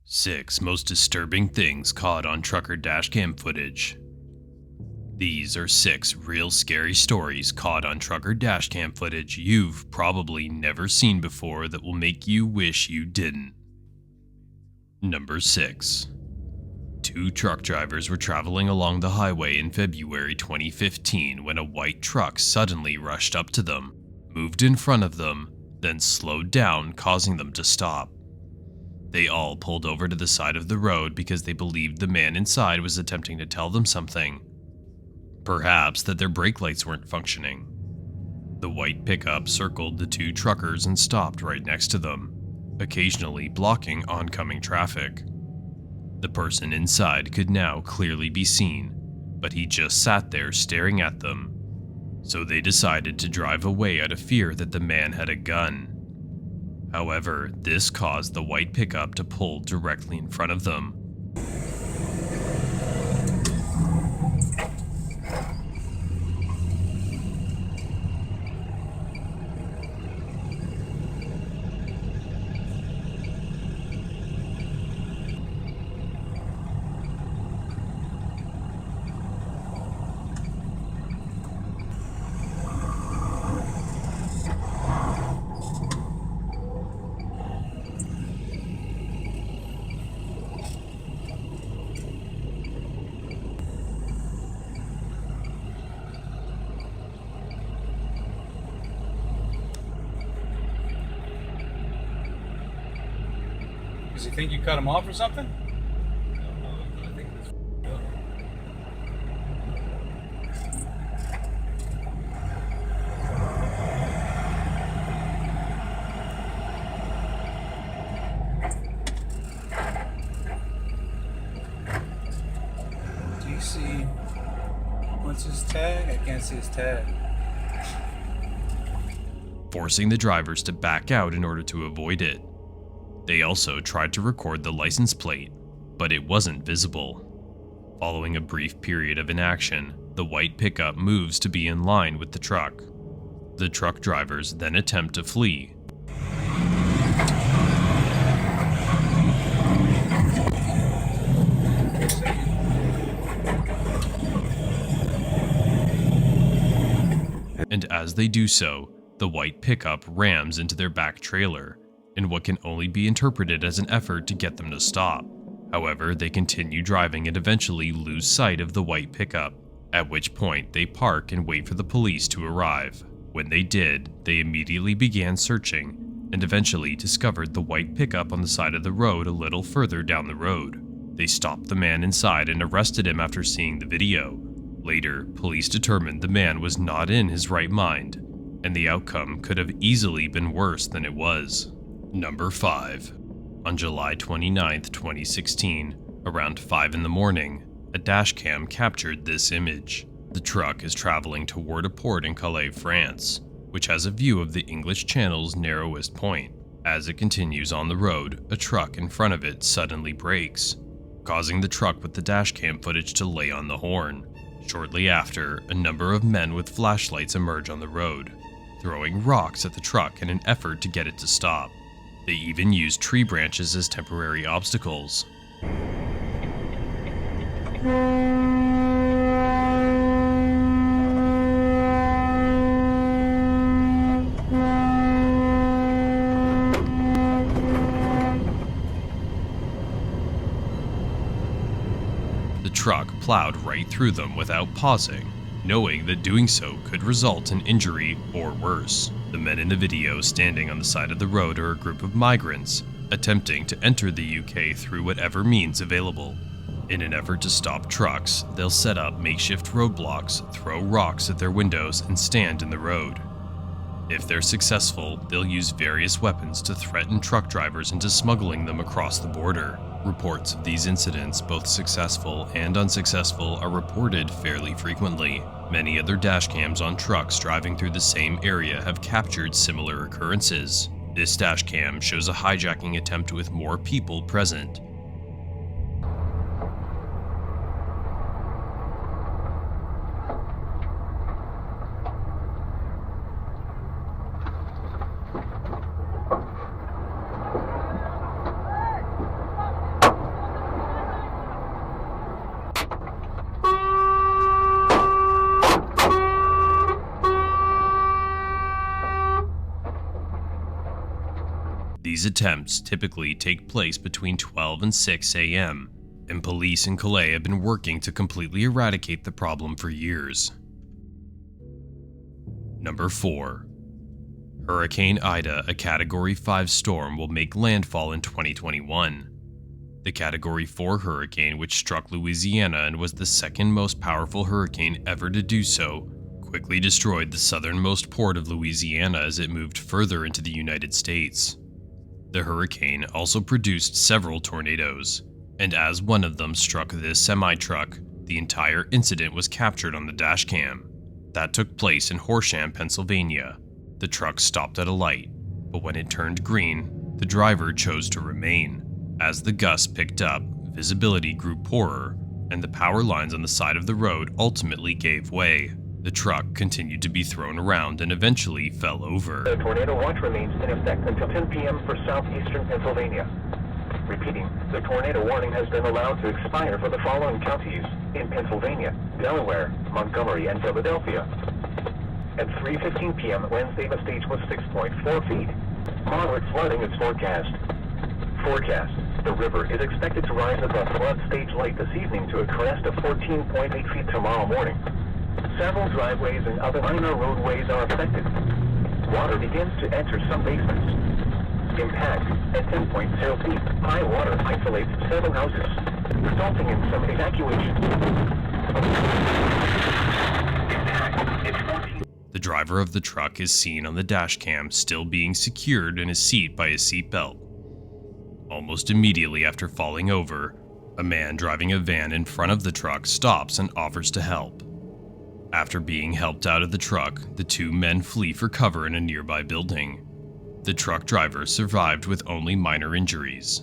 6 most disturbing things caught on trucker dashcam footage. These are 6 real scary stories caught on trucker dashcam footage you've probably never seen before that will make you wish you didn't. Number 6. 2 truck drivers were traveling along the highway in February 2015 when a white truck suddenly rushed up to them, moved in front of them, then slowed down, causing them to stop. They all pulled over to the side of the road because they believed the man inside was attempting to tell them something. Perhaps that their brake lights weren't functioning. The white pickup circled the 2 truckers and stopped right next to them, occasionally blocking oncoming traffic. The person inside could now clearly be seen, but he just sat there staring at them. So they decided to drive away out of fear that the man had a gun. However, this caused the white pickup to pull directly in front of them. Does he think you cut him off or something? I think this up. Do you see what's his tag? I can't see his tag. Forcing the drivers to back out in order to avoid it. They also tried to record the license plate, but it wasn't visible. Following a brief period of inaction, the white pickup moves to be in line with the truck. The truck drivers then attempt to flee. And as they do so, the white pickup rams into their back trailer, in what can only be interpreted as an effort to get them to stop. However, they continue driving and eventually lose sight of the white pickup, at which point they park and wait for the police to arrive. When they did, they immediately began searching, and eventually discovered the white pickup on the side of the road a little further down the road. They stopped the man inside and arrested him after seeing the video. Later, police determined the man was not in his right mind, and the outcome could have easily been worse than it was. Number 5. On July 29, 2016, around 5 in the morning, a dashcam captured this image. The truck is traveling toward a port in Calais, France, which has a view of the English Channel's narrowest point. As it continues on the road, a truck in front of it suddenly brakes, causing the truck with the dashcam footage to lay on the horn. Shortly after, a number of men with flashlights emerge on the road, throwing rocks at the truck in an effort to get it to stop. They even use tree branches as temporary obstacles. The truck plowed right through them without pausing, knowing that doing so could result in injury or worse. The men in the video standing on the side of the road are a group of migrants attempting to enter the UK through whatever means available. In an effort to stop trucks, they'll set up makeshift roadblocks, throw rocks at their windows, and stand in the road. If they're successful, they'll use various weapons to threaten truck drivers into smuggling them across the border. Reports of these incidents, both successful and unsuccessful, are reported fairly frequently. Many other dashcams on trucks driving through the same area have captured similar occurrences. This dashcam shows a hijacking attempt with more people present. These attempts typically take place between 12 and 6 a.m., and police in Calais have been working to completely eradicate the problem for years. Number 4. Hurricane Ida, a Category 5 storm, will make landfall in 2021. The Category 4 hurricane, which struck Louisiana and was the second most powerful hurricane ever to do so, quickly destroyed the southernmost port of Louisiana as it moved further into the United States. The hurricane also produced several tornadoes, and as one of them struck this semi-truck, the entire incident was captured on the dashcam. That took place in Horsham, Pennsylvania. The truck stopped at a light, but when it turned green, the driver chose to remain. As the gusts picked up, visibility grew poorer, and the power lines on the side of the road ultimately gave way. The truck continued to be thrown around and eventually fell over. The tornado watch remains in effect until 10 p.m. for southeastern Pennsylvania. Repeating, the tornado warning has been allowed to expire for the following counties in Pennsylvania, Delaware, Montgomery, and Philadelphia. At 3:15 p.m. Wednesday, the stage was 6.4 feet. Moderate flooding is forecast. The river is expected to rise above flood stage light this evening to a crest of 14.8 feet tomorrow morning. Several driveways and other minor roadways are affected. Water begins to enter some basements. Impact at 10.0 feet. High water isolates several houses, resulting in some evacuation. Impact at 14. The driver of the truck is seen on the dashcam still being secured in his seat by his seatbelt. Almost immediately after falling over, a man driving a van in front of the truck stops and offers to help. After being helped out of the truck, the two men flee for cover in a nearby building. The truck driver survived with only minor injuries.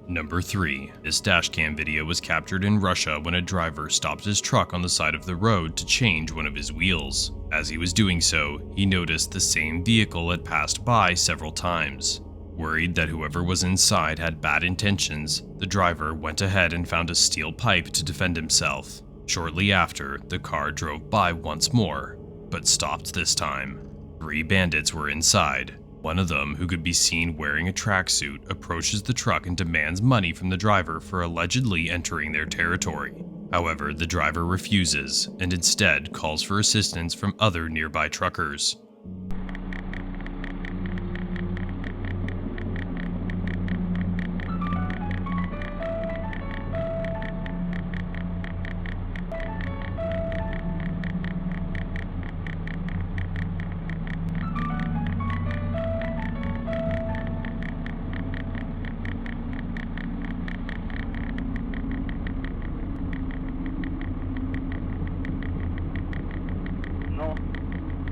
Number 3. This dashcam video was captured in Russia when a driver stopped his truck on the side of the road to change one of his wheels. As he was doing so, he noticed the same vehicle had passed by several times. Worried that whoever was inside had bad intentions, the driver went ahead and found a steel pipe to defend himself. Shortly after, the car drove by once more, but stopped this time. 3 bandits were inside. One of them, who could be seen wearing a tracksuit, approaches the truck and demands money from the driver for allegedly entering their territory. However, the driver refuses and instead calls for assistance from other nearby truckers.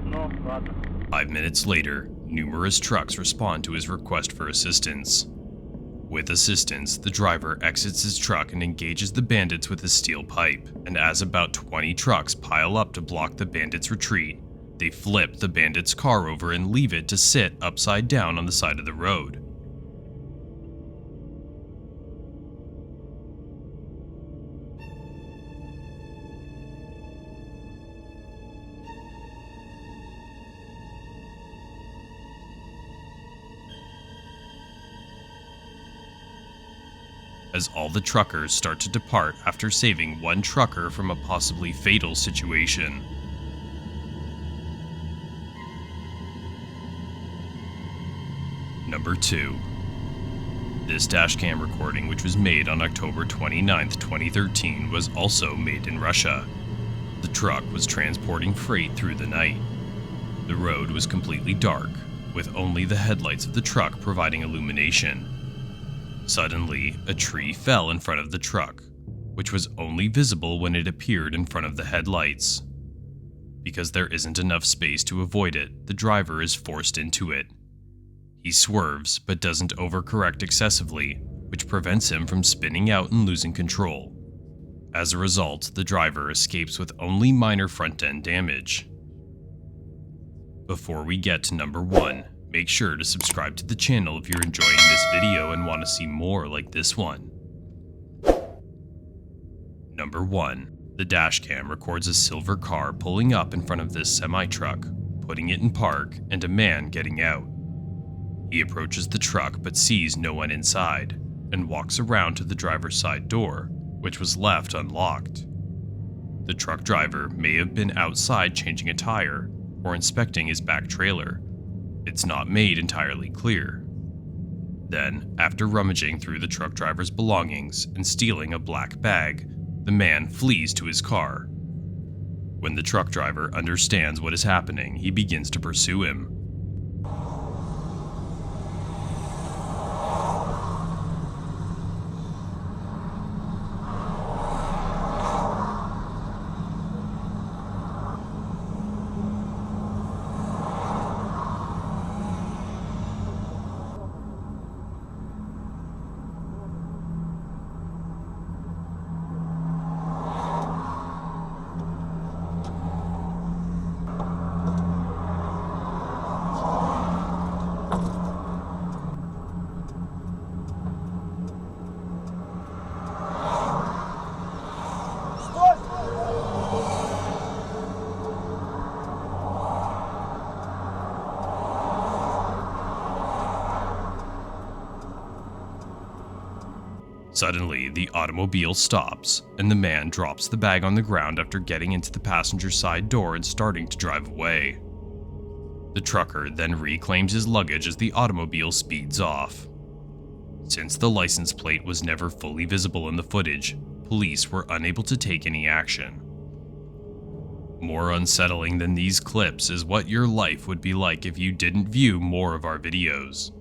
No, ладно. 5 minutes later, numerous trucks respond to his request for assistance. With assistance, the driver exits his truck and engages the bandits with his steel pipe, and as about 20 trucks pile up to block the bandits' retreat, they flip the bandits' car over and leave it to sit upside down on the side of the road. As all the truckers start to depart after saving one trucker from a possibly fatal situation. Number 2. This dashcam recording, which was made on October 29, 2013, was also made in Russia. The truck was transporting freight through the night. The road was completely dark, with only the headlights of the truck providing illumination. Suddenly, a tree fell in front of the truck, which was only visible when it appeared in front of the headlights. Because there isn't enough space to avoid it, the driver is forced into it. He swerves, but doesn't overcorrect excessively, which prevents him from spinning out and losing control. As a result, the driver escapes with only minor front-end damage. Before we get to number 1, make sure to subscribe to the channel if you're enjoying this video and want to see more like this one. Number 1. The dashcam records a silver car pulling up in front of this semi-truck, putting it in park, and a man getting out. He approaches the truck but sees no one inside, and walks around to the driver's side door, which was left unlocked. The truck driver may have been outside changing a tire or inspecting his back trailer. It's not made entirely clear. Then, after rummaging through the truck driver's belongings and stealing a black bag, the man flees to his car. When the truck driver understands what is happening, he begins to pursue him. Suddenly, the automobile stops, and the man drops the bag on the ground after getting into the passenger side door and starting to drive away. The trucker then reclaims his luggage as the automobile speeds off. Since the license plate was never fully visible in the footage, police were unable to take any action. More unsettling than these clips is what your life would be like if you didn't view more of our videos.